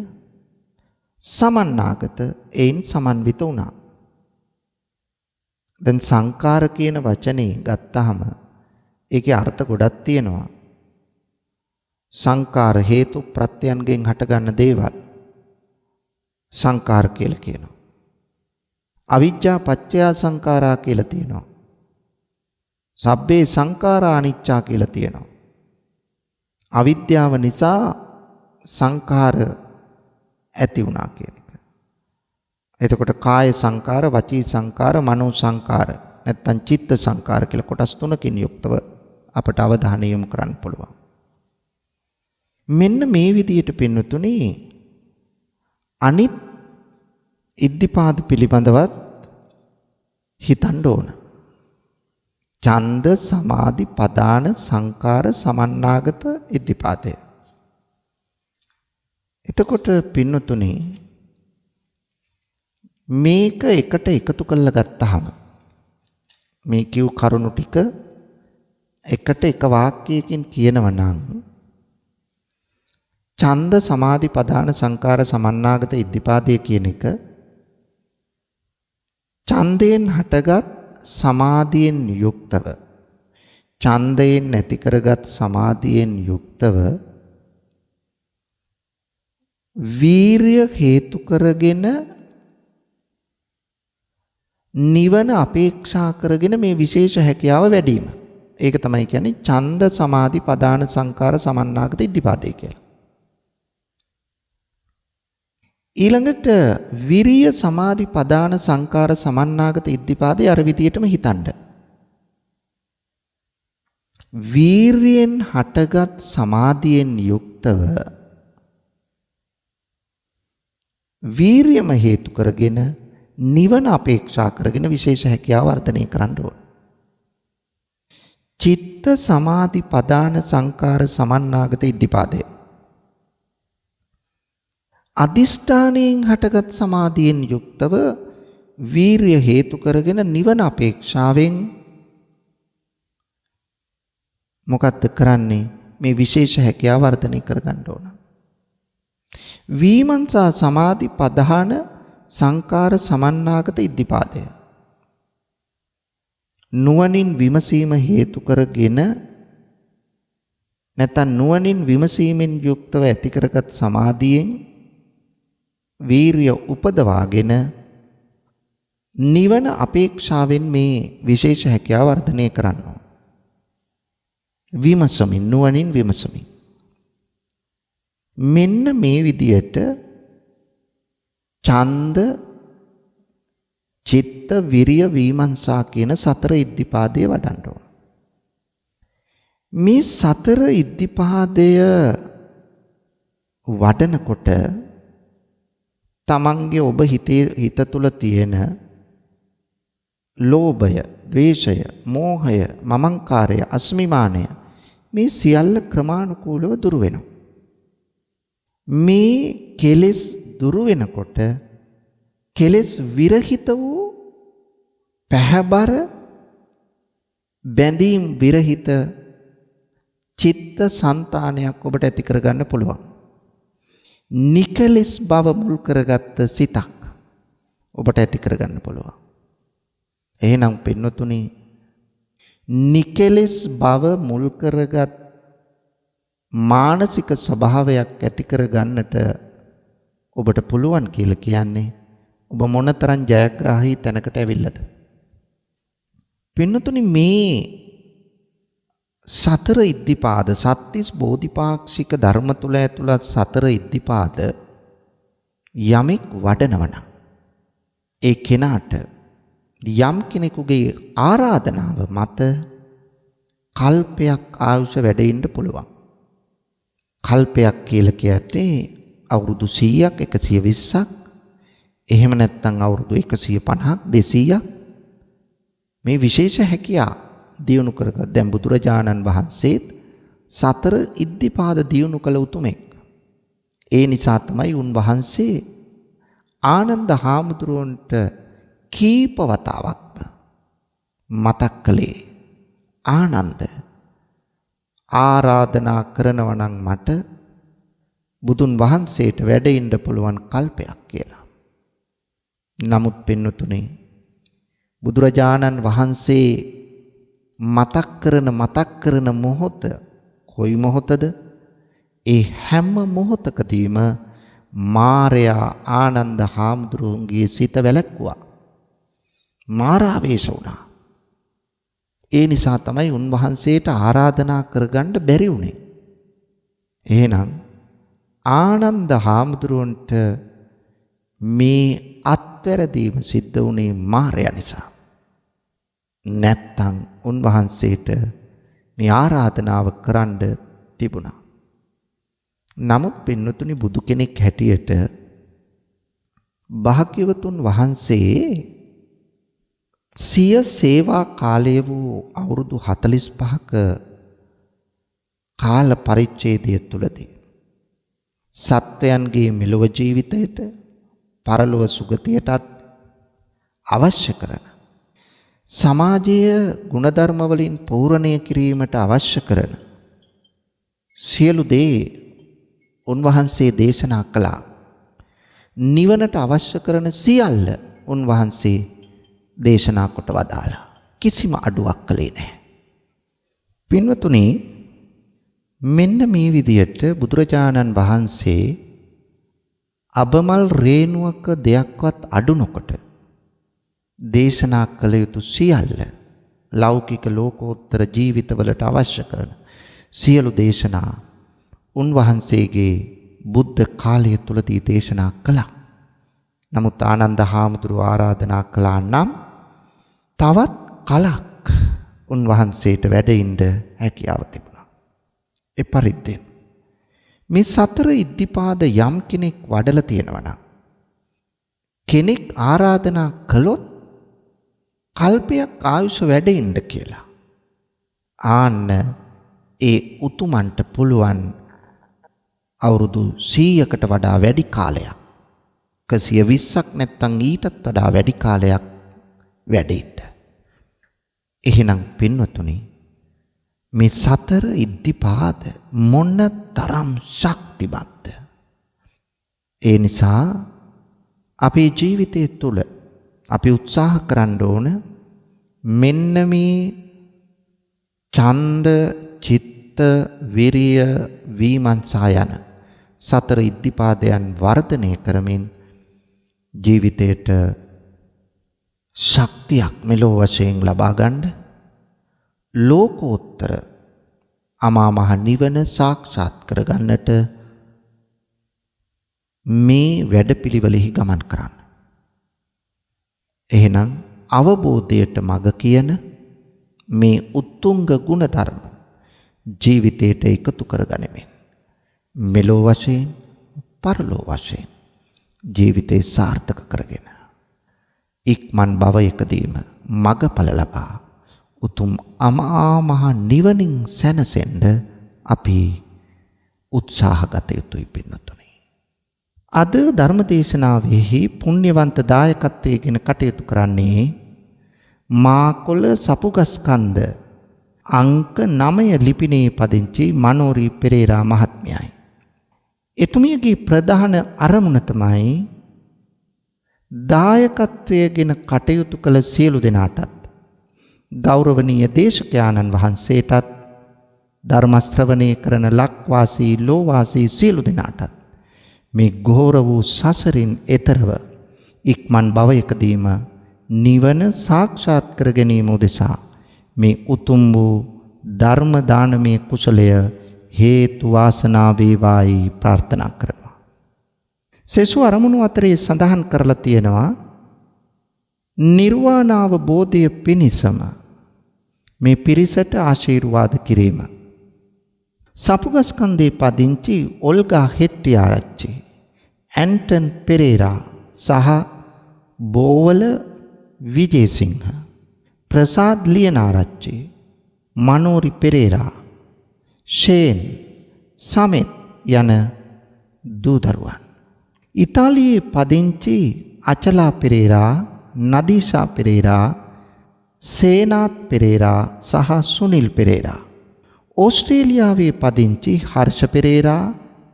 සමන්නාගත එයින් සමන්විත වුණා. දැන් සංඛාර කියන වචනේ ගත්තාම ඒකේ අර්ථ ගොඩක් තියෙනවා. සංඛාර හේතු ප්‍රත්‍යයන්ගෙන් හටගන්න දේවල් සංඛාර කියලා කියනවා. අවිජ්ජා පත්‍ය සංඛාරා කියලා තියෙනවා. සබ්බේ සංඛාරා අනිච්චා කියලා තියෙනවා. අවිද්‍යාව නිසා සංඛාර ඇති වුණා කියන එක. එතකොට කාය සංඛාර, වචී සංඛාර, මනෝ සංඛාර නැත්නම් චිත්ත සංඛාර කියලා කොටස් තුනකින් යුක්තව අපට අවධානය යොමු කරන්න පුළුවන්. මෙන්න මේ විදිහට පින්නතුනි අනිත් ඉද්ධිපාද පිළිබඳවත් හිතන්න ඕන. ඡන්ද සමාධි පදාන සංකාර සමන්නාගත ඉද්ධිපාදය. එතකොට පින්නතුනි මේක එකට එකතු කරලා ගත්තාම මේ කිව් කරුණු ටික එකට එක වාක්‍යයකින් කියනවා නම් ඡන්ද සමාධි පදාන සංකාර සමන්නාගත ඉද්ධිපාදය කියන එක ඡන්දයෙන් හටගත් සමාධියෙන් යුක්තව ඡන්දයෙන් නැති කරගත් සමාධියෙන් යුක්තව වීරිය හේතු කරගෙන නිවන අපේක්ෂා කරගෙන මේ විශේෂ හැකියාව වැඩි වීම. ඒක තමයි කියන්නේ ඡන්ද සමාධි පදාන සංකාර සමන්නාගත ඉද්ධිපාදය කියලා. ඊළඟට විරිය සමාධි පදාන සංකාර සමන්නාගත ඉද්ධිපාදේ අර විදියටම හිතන්න. වීරියෙන් හටගත් සමාධියෙන් යුක්තව වීරියම හේතු කරගෙන නිවන අපේක්ෂා කරගෙන විශේෂ හැකියාව වර්ධනය කරන්න ඕන. චිත්ත සමාධි පදාන සංකාර සමන්නාගත ඉද්ධිපාදේ අදිෂ්ඨානයෙන් හටගත් සමාධියෙන් යුක්තව වීරිය හේතු කරගෙන නිවන අපේක්ෂාවෙන් මොකක්ද කරන්නේ? මේ විශේෂ හැකියාව වර්ධනය කරගන්න ඕන. විමර්ශා සමාධි ප්‍රධාන සංකාර සමන්නාගත ඉද්ධිපාදය. නුවණින් විමසීම හේතු කරගෙන නැත්නම් නුවණින් විමසීමෙන් යුක්තව ඇති කරගත් සමාධියෙන් වීරිය උපදවාගෙන නිවන අපේක්ෂාවෙන් මේ විශේෂ හැකියාව වර්ධනය කරනවා. විමසමින් නුවණින් විමසමින් මෙන්න මේ විදියට ඡන්ද චිත්ත විරිය විමර්ශා කියන සතර ඉද්ධිපාදය වඩන්න ඕන. මේ සතර ඉද්ධිපාදය වඩනකොට තමන්ගේ ඔබ හිත තුළ තියෙන ලෝභය, ද්වේෂය, මෝහය, මමංකාරය, අස්මිමානය මේ සියල්ල ක්‍රමානුකූලව දුරු වෙනවා. මේ කෙලෙස් දුරු වෙනකොට කෙලෙස් විරහිත වූ පැහැබර බැඳීම් විරහිත චිත්ත සංතානයක් ඔබට ඇති කරගන්න පුළුවන්. නිකලෙස් බව මුල් කරගත්ත සිතක් ඔබට ඇති කරගන්න පුළුවන්. එහෙනම් පින්නතුනි නිකලෙස් බව මුල් කරගත් මානසික ස්වභාවයක් ඇති කරගන්නට ඔබට පුළුවන් කියලා කියන්නේ ඔබ මොනතරම් ජයග්‍රාහී තැනකට ඇවිල්ලාද? පින්නතුනි මේ සතර ඉද්ධිපාද සත්‍තිස් බෝධිපාක්ෂික ධර්ම තුල ඇතුළත් සතර ඉද්ධිපාද යමෙක් වඩනවන ඒ කෙනාට යම් කෙනෙකුගේ ආරාධනාව මත කල්පයක් ආයුෂ වැඩ ඉන්න පුළුවන්. කල්පයක් කියලා කියන්නේ අවුරුදු 100ක් 120ක් එහෙම නැත්නම් අවුරුදු 150ක් 200ක් මේ විශේෂ හැකියාව දියුණු කරගත් දැන් බුදුරජාණන් වහන්සේත් සතර ඉද්ධිපාද දියුණු කළ උතුමෙක්. ඒ නිසා තමයි උන්වහන්සේ ආනන්ද හාමුදුරුවන්ට කීප වතාවක් මතක් කළේ ආනන්ද ආරාධනා කරනවා නම් මට බුදුන් වහන්සේට වැඩ ඉන්න පුළුවන් කල්පයක් කියලා. නමුත් පින්නතුනේ බුදුරජාණන් වහන්සේ මතක් කරන මොහොත කොයි මොහොතද? ඒ හැම මොහොතකදීම මාරයා ආනන්ද හාමුදුරුවන්ගේ සිත වැළැක්වුවා. මාරාවේශ වුණා. ඒ නිසා තමයි උන්වහන්සේට ආරාධනා කරගන්න බැරි වුණේ. එහෙනම් ආනන්ද හාමුදුරුවන්ට මේ අත්වැරදීම සිද්ධ වුණේ මාරයා නිසා. නැත්තම් උන්වහන්සේට මේ ආරාධනාව කරන්න තිබුණා. නමුත් පින්නතුනි බුදු කෙනෙක් හැටියට භාග්‍යවතුන් වහන්සේ සිය සේවා කාලය වූ අවුරුදු 45ක කාල පරිච්ඡේදය තුලදී සත්වයන්ගේ මෙලොව ජීවිතයට පරලොව සුගතියටත් අවශ්‍ය කරන සමාජීය ගුණධර්ම වලින් පූර්ණණය කිරීමට අවශ්‍ය කරන සියලු දේ උන්වහන්සේ දේශනා කළා. නිවනට අවශ්‍ය කරන සියල්ල උන්වහන්සේ දේශනා කොට වදාළා. කිසිම අඩුවක් කළේ නැහැ. පින්වතුනි මෙන්න මේ විදියට බුදුරජාණන් වහන්සේ අබමල් රේණුවක දෙයක්වත් අඩු නොකොට දේශනා කළ යුතු සියල්ල ලෞකික ලෝකෝත්තර ජීවිතවලට අවශ්‍ය කරන සියලු දේශනා උන්වහන්සේගේ බුද්ධ කාලය තුලදී දේශනා කළා. නමුත් ආනන්ද හාමුදුරුවෝ ආරාධනා කළා නම් තවත් කලක් උන්වහන්සේට වැඩ ඉන්න හැකියාව තිබුණා. ඒ පරිද්දෙන් මේ සතර ඉද්ධිපාද යම් කෙනෙක් වඩලා තියෙනවා නම් කෙනෙක් ආරාධනා කළොත් කල්පයක් ආයුෂ වැඩ ඉන්න කියලා. ආන්න ඒ උතුමන්ට පුළුවන් අවුරුදු 100කට වඩා වැඩි කාලයක් 120ක් නැත්තම් ඊටත් වඩා වැඩි කාලයක් වැඩෙන්න. එහෙනම් පින්වතුනි මේ සතර ඉද්ධිපාද මොන තරම් ශක්තිමත්ද? ඒ නිසා අපේ ජීවිතය තුළ අපි උත්සාහ කරන්න ඕන මෙන්න මේ ඡන්ද, චිත්ත, විරිය, විමර්ශා යන සතර ඉද්ධිපාදයන් වර්ධනය කරමින් ජීවිතයට ශක්තියක් මෙලෝ වශයෙන් ලබා ගන්න, ලෝකෝත්තර අමා මහ නිවන සාක්ෂාත් කරගන්නට මේ වැඩපිළිවෙලෙහි ගමන් කරන්න. එහෙනම් අවබෝධයට මඟ කියන මේ උත්තුංග ගුණ ධර්ම ජීවිතයට එකතු කරගනිමින් මෙලෝ වශයෙන් පරලෝ වශයෙන් ජීවිතේ සාර්ථක කරගෙන ඉක්මන් භවයකදීම මඟඵල ලබා උතුම් අමා මහ නිවනින් සැනසෙන්න අපි උත්සාහගත යුතුයි පින්වතුනි. අද ධර්මදේශනාවෙහි පුණ්‍යවන්ත දායකත්වයෙන් කටයුතු කරන්නේ මාකොළ සපුගස්කන්ද අංක 9 ලිපිනේ පදිංචි මනෝරි පෙරේරා මහත්මයයි. එතුමියගේ ප්‍රධාන අරමුණ තමයි දායකත්වයෙන් කටයුතු කළ සියලු දෙනාටත් ගෞරවනීය දේශකයාණන් වහන්සේටත් ධර්ම ශ්‍රවණය කරන ලක්වාසී ලෝවාසී සියලු දෙනාටත් මේ ඝෝර වූ සසරින් එතරව ඉක්මන් භවයකදීම නිවන සාක්ෂාත් කර ගැනීම උදෙසා මේ උතුම් වූ ධර්ම දානමය කුසලය හේතු වාසනා වේවායි ප්‍රාර්ථනා කරනවා. සෙසු අරමුණු අතරේ සඳහන් කරලා තියෙනවා නිර්වාණ අවබෝධය පිණිසම මේ පිරිසට ආශිර්වාද කිරීම. සපුගස්කන්ධේ පදිංචි ඔල්ගා හෙට්ටිආරච්චි, ඇන්ටන් පෙරේරා සහ බෝවල විජේසිංහ, ප්‍රසාද් ලියනාරච්චි, මනෝරි පෙරේරා, ෂේන්, සමෙත් යන දූදරුවන්. ඉතාලියේ පදිංචි අචලා පෙරේරා, නදීෂා පෙරේරා, සේනාත් පෙරේරා සහ සුනිල් පෙරේරා. ඕස්ට්‍රේලියාවේ පදිංචි හර්ෂ පෙරේරා,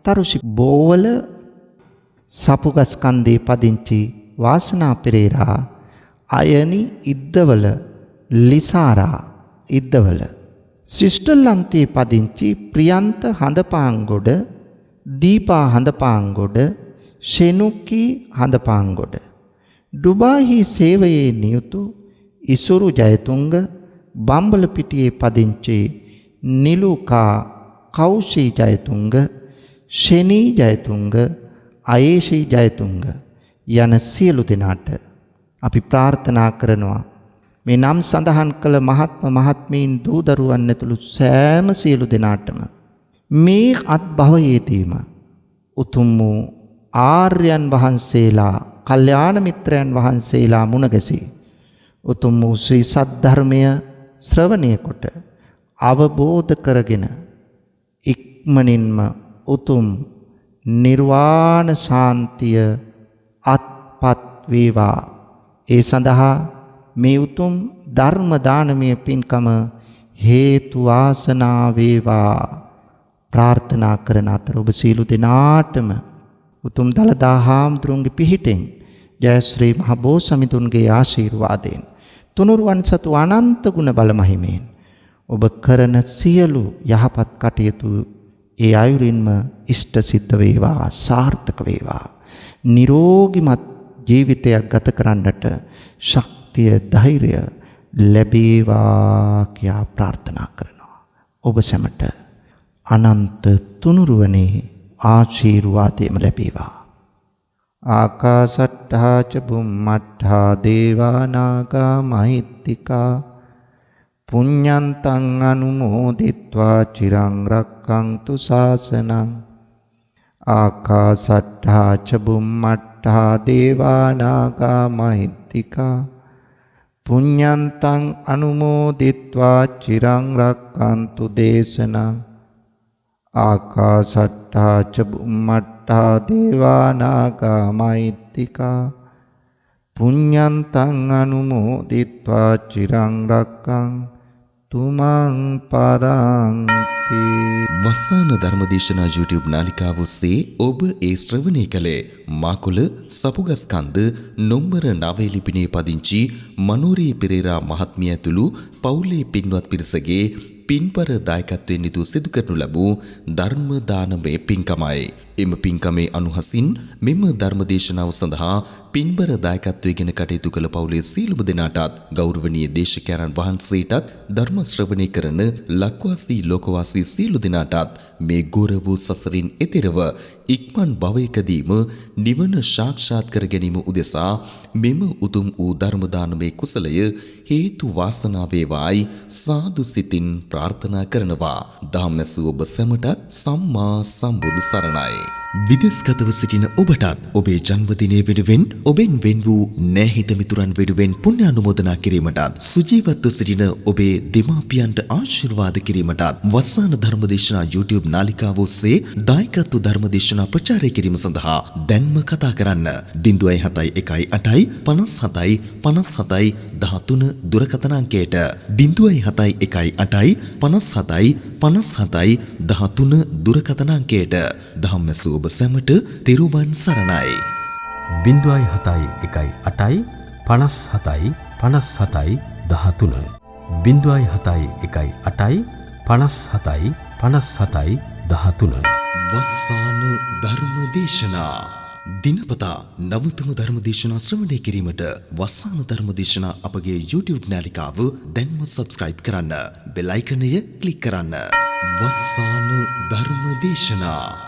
තරුෂි බෝවල, සපුගස්කන්ධේ පදිංචි වාසනා පෙරේරා, අයනි ඉද්දවල, ලිසාරා ඉද්දවල. ශ්‍රිෂ්ටලන්තයේ පදිංචි ප්‍රියන්ත හඳපාංගොඩ, දීපා හඳපාංගොඩ, ෂෙනුකි හඳපාංගොඩ. ඩුබායි සේවයේ නියුතු ඉසුරු ජයතුංග, බම්බලපිටියේ පදිංචි නිලුකා කෞෂී ජයතුංග, ෂෙනී ජයතුංග, අයේෂී ජයතුංග යන සියලු දෙනාට අපි ප්‍රාර්ථනා කරනවා මේ නම් සඳහන් කළ මහත්මීන් දූදරුවන් ඇතුළු සෑම සියලු දෙනාටම මේ අත්භවයේදීම උතුම් වූ ආර්යයන් වහන්සේලා, කල්යාණ මිත්‍රයන් වහන්සේලා මුණගැසී උතුම් වූ ශ්‍රී සද්ධර්මය ශ්‍රවණය කොට අවබෝධ කරගෙන ඉක්මනින්ම උතුම් නිර්වාණ ශාන්තිය අත්පත් වේවා. ඒ සඳහා මේ උතුම් ධර්ම දානමය පින්කම හේතු වාසනා වේවා ප්‍රාර්ථනා කරන අතර ඔබ සියලු දෙනාටම උතුම් දළදා හාමුදුරුවන්ගේ පිහිටෙන් ජයශ්‍රී මහ බෝසමිඳුන්ගේ ආශිර්වාදයෙන් තුනුරුවන් සතු අනන්ත ගුණ බල මහිමෙන් ඔබ කරන සියලු යහපත් කටයුතු ඒ අයුරින්ම ඉෂ්ට සිද්ධ වේවා, සාර්ථක වේවා. නිරෝගිමත් ජීවිතයක් ගත කරන්නට ශක්තිය, ධෛර්යය ලැබේවා කියා ප්‍රාර්ථනා කරනවා. ඔබ සැමට අනන්ත තුනුරුවනේ ආශිර්වාදයම ලැබේවා. ආකාශට්ඨා ච බුම්මට්ඨා දේවා නාග මහිත්‍තිකා පුඤ්ඤන්තං අනුමෝදිත්වා චිරං රක්ඛන්තු ශාසනං. ආකාශට්ඨා ච බුම්මට්ඨා දේවා නාග මහිත්‍තිකා පුඤ්ඤන්තං අනුමෝදිත්වා චිරං රක්ඛන්තු දේශනං. ආකාශට්ඨා ච බුම්මට්ඨා සත්තා දේවානාගා මෛත්තිකා පුඤ්ඤන්තං අනුමෝදිත්වා චිරං රක්ඛං තුමන් පරන්ති. වස්සාන ධර්මදේශනා YouTube නාලිකාව ඔස්සේ ඔබ ඒ ශ්‍රවණය කළේ මාකුල සපුගස්කන්ද නොම්බර 9 ලිපිනේ පදිංචි මනෝරී පෙරේරා මහත්මිය ඇතුළු පවුලේ පින්වත් පිරිසගේ පින්පර දායකත්වයෙන් නිතු සිදු කරනු ලැබූ ධර්ම දානමය පින්කමයි. එම පින්කමේ අනුහසින් මෙම ධර්මදේශනාව සඳහා පින්බර දායකත්වයෙන් කටයුතු කළ පවුලේ සියලුම දෙනාටත් ගෞරවනීය දේශකයන්න් වහන්සේටත් ධර්ම ශ්‍රවණය කරන ලක්වාසී ලෝකවාසී සියලු දෙනාටත් මේ ගෝර වූ සසරින් එතෙරව ඉක්මන් භවයකදීම නිවන සාක්ෂාත් කර ගැනීම උදෙසා මෙම උතුම් වූ ධර්ම දානමය කුසලය හේතු වාසනා වේවායි සාදු සිතින් ප්‍රාර්ථනා කරනවා. ධම්මසු ඔබ සැමටත් සම්මා සම්බුදු සරණයි. විදේශගතව සිටින ඔබටත් ඔබේ ජන්මදිනය වෙනුවෙන් ඔබෙන් වෙන් වූ නැහිත මිතුරන් වෙනුවෙන් පුණ්‍යානුමෝදනා කිරීමටත් සුජීවත්ව සිටින ඔබේ දෙමාපියන්ට ආශිර්වාද කිරීමටත් වස්සාන ධර්මදේශනා YouTube නාලිකාව ඔස්සේ දායකත්ව ධර්මදේශනා ප්‍රචාරය කිරීම සඳහා දැන්ම කතා කරන්න 071 57 57 13 දුරකථන අංකයට 071 57 57 13 දුරකථන අංකයට ධම්මසු ඔබ සැමට තෙරුවන් සරණයි. 071 8 57 57 13 071 8 57 57 13 වස්සාන ධර්මදේශනා දිනපතා නවතම ධර්මදේශනා ශ්‍රවණය කිරීමට වස්සාන ධර්මදේශනා අපගේ YouTube නාලිකාව දැන්ම subscribe කරන්න. බෙල් අයිකනය ක්ලික් කරන්න. වස්සාන ධර්මදේශනා